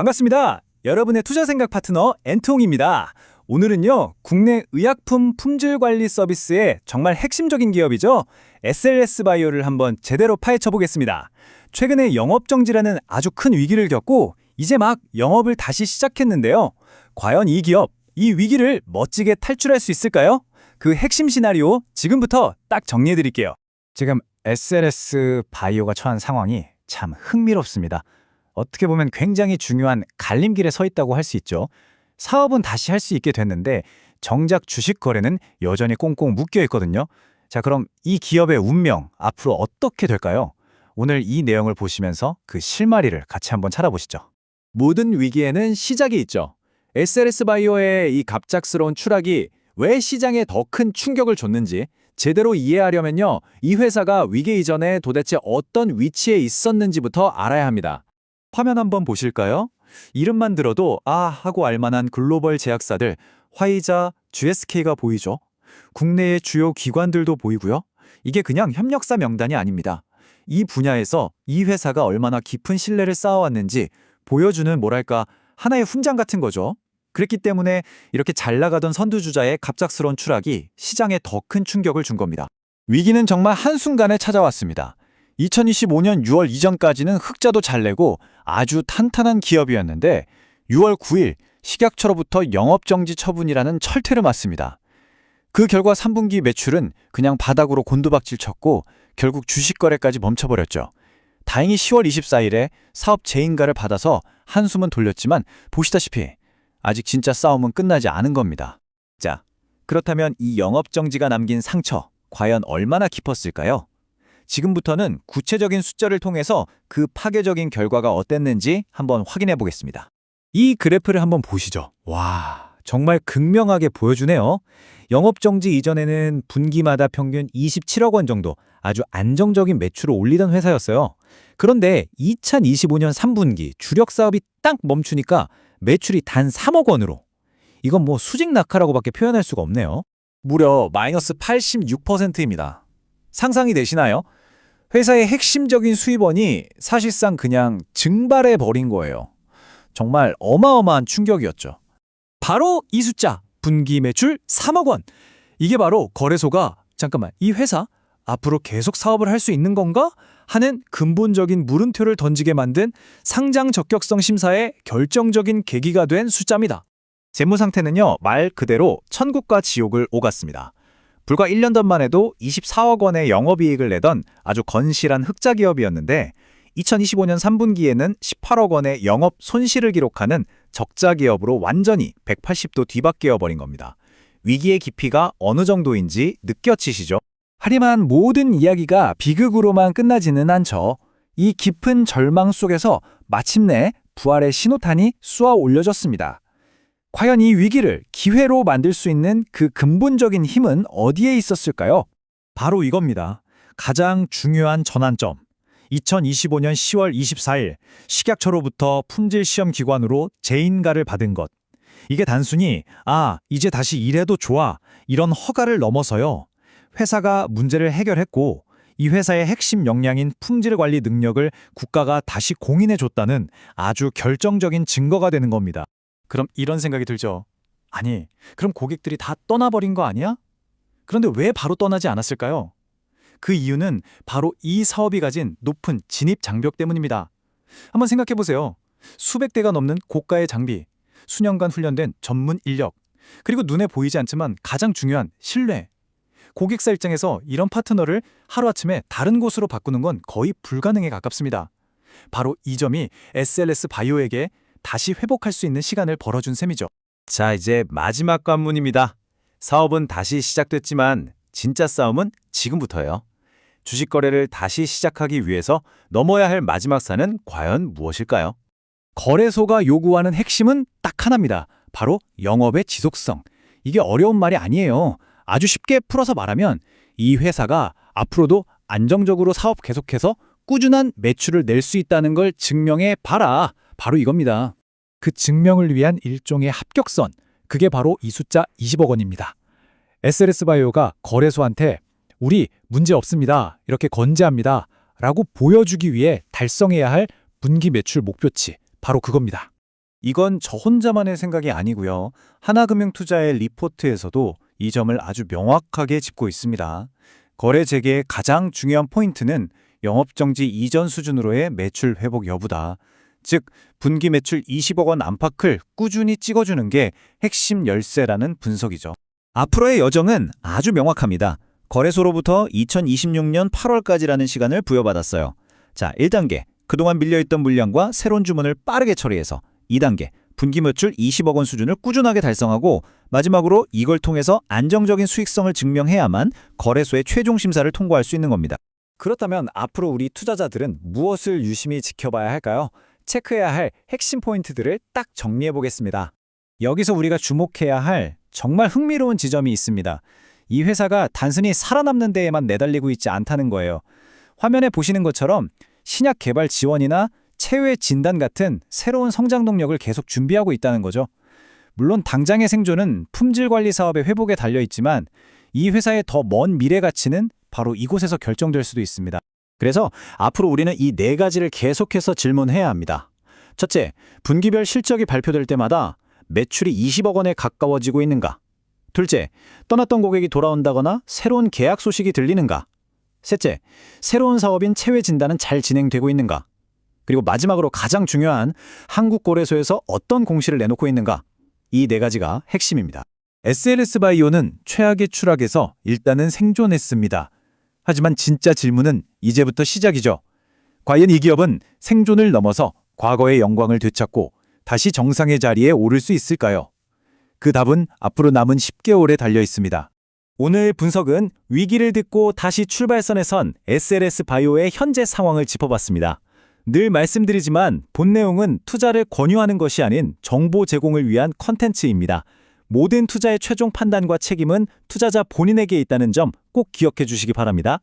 반갑습니다. 여러분의 투자 생각 파트너 엔통입니다. 오늘은요, 국내 의약품 품질 관리 서비스의 정말 핵심적인 기업이죠. SLS 바이오를 한번 제대로 파헤쳐 보겠습니다. 최근에 영업 정지라는 아주 큰 위기를 겪고 이제 막 영업을 다시 시작했는데요. 과연 이 기업, 이 위기를 멋지게 탈출할 수 있을까요? 그 핵심 시나리오 지금부터 딱 정리해 드릴게요. 지금 SLS 바이오가 처한 상황이 참 흥미롭습니다. 어떻게 보면 굉장히 중요한 갈림길에 서 있다고 할 수 있죠. 사업은 다시 할 수 있게 됐는데 정작 주식 거래는 여전히 꽁꽁 묶여 있거든요. 자, 그럼 이 기업의 운명 앞으로 어떻게 될까요? 오늘 이 내용을 보시면서 그 실마리를 같이 한번 찾아보시죠. 모든 위기에는 시작이 있죠. SLS 바이오의 이 갑작스러운 추락이 왜 시장에 더 큰 충격을 줬는지 제대로 이해하려면요, 이 회사가 위기 이전에 도대체 어떤 위치에 있었는지부터 알아야 합니다. 화면 한번 보실까요? 이름만 들어도 하고 알만한 글로벌 제약사들 화이자, GSK가 보이죠. 국내의 주요 기관들도 보이고요. 이게 그냥 협력사 명단이 아닙니다. 이 분야에서 이 회사가 얼마나 깊은 신뢰를 쌓아왔는지 보여주는 뭐랄까 하나의 훈장 같은 거죠. 그랬기 때문에 이렇게 잘 나가던 선두주자의 갑작스러운 추락이 시장에 더 큰 충격을 준 겁니다. 위기는 정말 한순간에 찾아왔습니다. 2025년 6월 이전까지는 흑자도 잘 내고 아주 탄탄한 기업이었는데 6월 9일 식약처로부터 영업정지 처분이라는 철퇴를 맞습니다. 그 결과 3분기 매출은 그냥 바닥으로 곤두박질 쳤고 결국 주식 거래까지 멈춰버렸죠. 다행히 10월 24일에 사업 재인가를 받아서 한숨은 돌렸지만 보시다시피 아직 진짜 싸움은 끝나지 않은 겁니다. 자, 그렇다면 이 영업정지가 남긴 상처 과연 얼마나 깊었을까요? 지금부터는 구체적인 숫자를 통해서 그 파괴적인 결과가 어땠는지 한번 확인해 보겠습니다. 이 그래프를 한번 보시죠. 와, 정말 극명하게 보여주네요. 영업정지 이전에는 분기마다 평균 27억 원 정도 아주 안정적인 매출을 올리던 회사였어요. 그런데 2025년 3분기 주력 사업이 딱 멈추니까 매출이 단 3억 원으로. 이건 뭐 수직 낙하라고밖에 표현할 수가 없네요. 무려 마이너스 86%입니다. 상상이 되시나요? 회사의 핵심적인 수입원이 사실상 그냥 증발해 버린 거예요. 정말 어마어마한 충격이었죠. 바로 이 숫자, 분기 매출 3억 원. 이게 바로 거래소가 잠깐만, 이 회사 앞으로 계속 사업을 할 수 있는 건가? 하는 근본적인 물음표를 던지게 만든 상장 적격성 심사의 결정적인 계기가 된 숫자입니다. 재무 상태는요, 말 그대로 천국과 지옥을 오갔습니다. 불과 1년 전만 해도 24억 원의 영업이익을 내던 아주 건실한 흑자 기업이었는데 2025년 3분기에는 18억 원의 영업 손실을 기록하는 적자 기업으로 완전히 180도 뒤바뀌어 버린 겁니다. 위기의 깊이가 어느 정도인지 느껴지시죠? 하지만 모든 이야기가 비극으로만 끝나지는 않죠. 이 깊은 절망 속에서 마침내 부활의 신호탄이 쏘아 올려졌습니다. 과연 이 위기를 기회로 만들 수 있는 그 근본적인 힘은 어디에 있었을까요? 바로 이겁니다. 가장 중요한 전환점. 2025년 10월 24일 식약처로부터 품질시험기관으로 재인가를 받은 것. 이게 단순히 이제 다시 일해도 좋아 이런 허가를 넘어서요. 회사가 문제를 해결했고 이 회사의 핵심 역량인 품질 관리 능력을 국가가 다시 공인해줬다는 아주 결정적인 증거가 되는 겁니다. 그럼 이런 생각이 들죠. 아니, 그럼 고객들이 다 떠나버린 거 아니야? 그런데 왜 바로 떠나지 않았을까요? 그 이유는 바로 이 사업이 가진 높은 진입 장벽 때문입니다. 한번 생각해 보세요. 수백 대가 넘는 고가의 장비, 수년간 훈련된 전문 인력, 그리고 눈에 보이지 않지만 가장 중요한 신뢰. 고객사 입장에서 이런 파트너를 하루아침에 다른 곳으로 바꾸는 건 거의 불가능에 가깝습니다. 바로 이 점이 SLS 바이오에게 다시 회복할 수 있는 시간을 벌어준 셈이죠. 자, 이제 마지막 관문입니다. 사업은 다시 시작됐지만 진짜 싸움은 지금부터예요. 주식 거래를 다시 시작하기 위해서 넘어야 할 마지막 산은 과연 무엇일까요? 거래소가 요구하는 핵심은 딱 하나입니다. 바로 영업의 지속성. 이게 어려운 말이 아니에요. 아주 쉽게 풀어서 말하면 이 회사가 앞으로도 안정적으로 사업 계속해서 꾸준한 매출을 낼 수 있다는 걸 증명해 봐라. 바로 이겁니다. 그 증명을 위한 일종의 합격선. 그게 바로 이 숫자 20억 원입니다. SLS 바이오가 거래소한테 우리 문제 없습니다. 이렇게 건재합니다. 라고 보여주기 위해 달성해야 할 분기 매출 목표치. 바로 그겁니다. 이건 저 혼자만의 생각이 아니고요. 하나금융투자의 리포트에서도 이 점을 아주 명확하게 짚고 있습니다. 거래 재개의 가장 중요한 포인트는 영업정지 이전 수준으로의 매출 회복 여부다. 즉, 분기 매출 20억 원 안팎을 꾸준히 찍어주는 게 핵심 열쇠라는 분석이죠. 앞으로의 여정은 아주 명확합니다. 거래소로부터 2026년 8월까지라는 시간을 부여받았어요. 자, 1단계, 그동안 밀려있던 물량과 새로운 주문을 빠르게 처리해서 2단계, 분기 매출 20억 원 수준을 꾸준하게 달성하고 마지막으로 이걸 통해서 안정적인 수익성을 증명해야만 거래소의 최종 심사를 통과할 수 있는 겁니다. 그렇다면 앞으로 우리 투자자들은 무엇을 유심히 지켜봐야 할까요? 체크해야 할 핵심 포인트들을 딱 정리해 보겠습니다. 여기서 우리가 주목해야 할 정말 흥미로운 지점이 있습니다. 이 회사가 단순히 살아남는 데에만 내달리고 있지 않다는 거예요. 화면에 보시는 것처럼 신약 개발 지원이나 체외 진단 같은 새로운 성장 동력을 계속 준비하고 있다는 거죠. 물론 당장의 생존은 품질 관리 사업의 회복에 달려 있지만 이 회사의 더 먼 미래 가치는 바로 이곳에서 결정될 수도 있습니다. 그래서 앞으로 우리는 이 네 가지를 계속해서 질문해야 합니다. 첫째, 분기별 실적이 발표될 때마다 매출이 20억 원에 가까워지고 있는가? 둘째, 떠났던 고객이 돌아온다거나 새로운 계약 소식이 들리는가? 셋째, 새로운 사업인 체외 진단은 잘 진행되고 있는가? 그리고 마지막으로 가장 중요한 한국거래소에서 어떤 공시를 내놓고 있는가? 이 네 가지가 핵심입니다. SLS 바이오는 최악의 추락에서 일단은 생존했습니다. 하지만 진짜 질문은 이제부터 시작이죠. 과연 이 기업은 생존을 넘어서 과거의 영광을 되찾고 다시 정상의 자리에 오를 수 있을까요? 그 답은 앞으로 남은 10개월에 달려 있습니다. 오늘 분석은 위기를 딛고 다시 출발선에 선 SLS 바이오의 현재 상황을 짚어봤습니다. 늘 말씀드리지만 본 내용은 투자를 권유하는 것이 아닌 정보 제공을 위한 컨텐츠입니다. 모든 투자의 최종 판단과 책임은 투자자 본인에게 있다는 점 꼭 기억해 주시기 바랍니다.